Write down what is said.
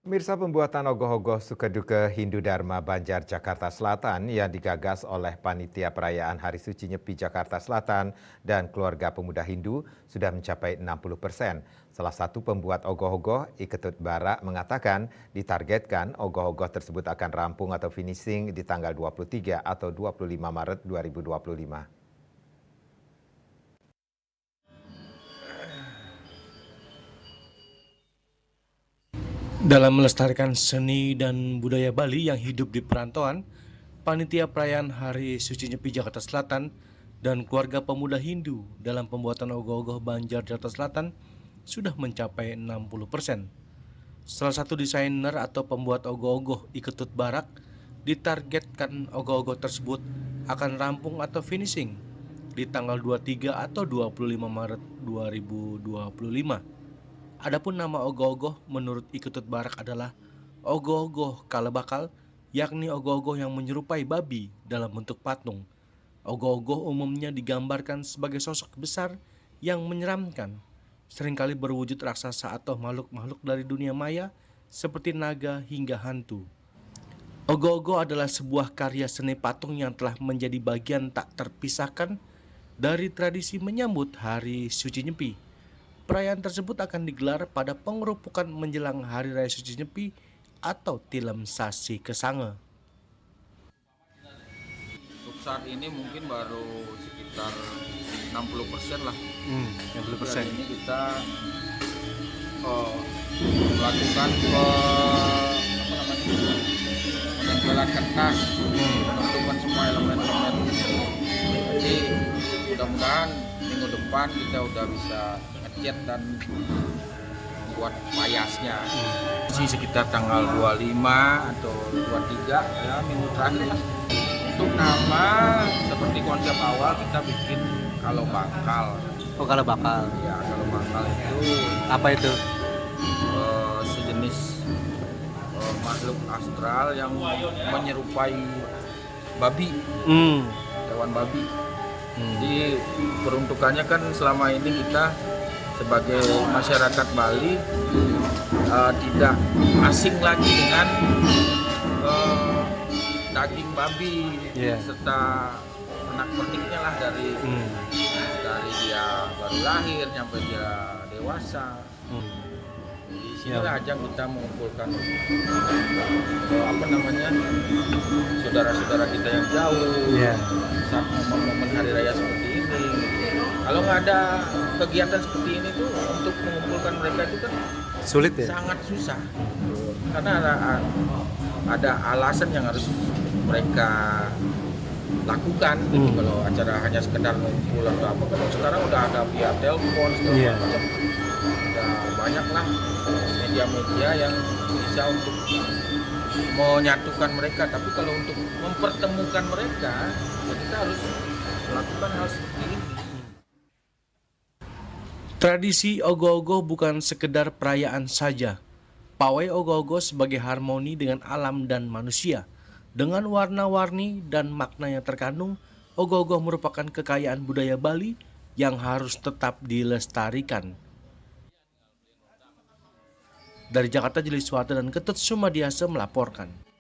Mirsa, pembuatan ogoh-ogoh Sukeduke Hindu Dharma Banjar Jakarta Selatan yang digagas oleh Panitia Perayaan Hari Suci Nyepi Jakarta Selatan dan keluarga pemuda Hindu sudah mencapai 60%. Salah satu pembuat ogoh-ogoh, Iketut Bara, mengatakan ditargetkan ogoh-ogoh tersebut akan rampung atau finishing di tanggal 23 atau 25 Maret 2025. Dalam melestarikan seni dan budaya Bali yang hidup di perantauan, Panitia Perayaan Hari Suci Nyepi Jakarta Selatan dan keluarga pemuda Hindu dalam pembuatan ogoh-ogoh Banjar Jakarta Selatan sudah mencapai 60%. Salah satu desainer atau pembuat ogoh-ogoh, Iketut Barak, ditargetkan ogoh-ogoh tersebut akan rampung atau finishing di tanggal 23 atau 25 Maret 2025. Adapun nama ogoh-ogoh menurut Iketut Barak adalah ogoh-ogoh kalabakal, yakni ogoh-ogoh yang menyerupai babi dalam bentuk patung. Ogoh-ogoh umumnya digambarkan sebagai sosok besar yang menyeramkan, seringkali berwujud raksasa atau makhluk-makhluk dari dunia maya seperti naga hingga hantu. Ogoh-ogoh adalah sebuah karya seni patung yang telah menjadi bagian tak terpisahkan dari tradisi menyambut Hari Suci Nyepi. Perayaan tersebut akan digelar pada pengerupukan menjelang Hari Raya Suci Nyepi atau Tilem Sasi Kesange. Untuk saat ini mungkin baru sekitar 60% lah. 60%. Hari ini kita melakukan penempelan kertas, menentukan semua elemen-elemen. Jadi mudah-mudahan minggu depan kita udah bisa ngecat dan membuat payasnya. Sekitar tanggal 25 atau 23 ya, minggu terakhir lah. Untuk nama seperti konsep awal kita bikin kalau bakal. Oh, kalau bakal. Ya, kalau bakal itu Apa itu? sejenis makhluk astral yang menyerupai babi, hewan babi. Jadi peruntukannya kan selama ini kita sebagai masyarakat Bali tidak asing lagi dengan daging babi, serta anak perniknya lah dari dia baru lahir sampai dia dewasa. Di sinilah ajang kita mengumpulkan saudara-saudara kita yang jauh saat momen-momen hari raya seperti ini. Kalau nggak ada kegiatan seperti ini tuh untuk mengumpulkan mereka itu kan Sulit ya? sangat susah, karena ada alasan yang harus mereka lakukan gitu. Kalau acara hanya sekedar ngumpul atau apa, kalau sekarang udah ada via telepon segala macam, udah banyak lah media-media yang bisa untuk menyatukan mereka. Tapi kalau untuk mempertemukan mereka, ya kita harus melakukan hal seperti ini. Tradisi ogoh-ogoh bukan sekedar perayaan saja. Pawai ogoh-ogoh sebagai harmoni dengan alam dan manusia. Dengan warna-warni dan makna yang terkandung, ogoh-ogoh merupakan kekayaan budaya Bali yang harus tetap dilestarikan. Dari Jakarta, Jeli Suwata dan Ketut Sumadiasa melaporkan.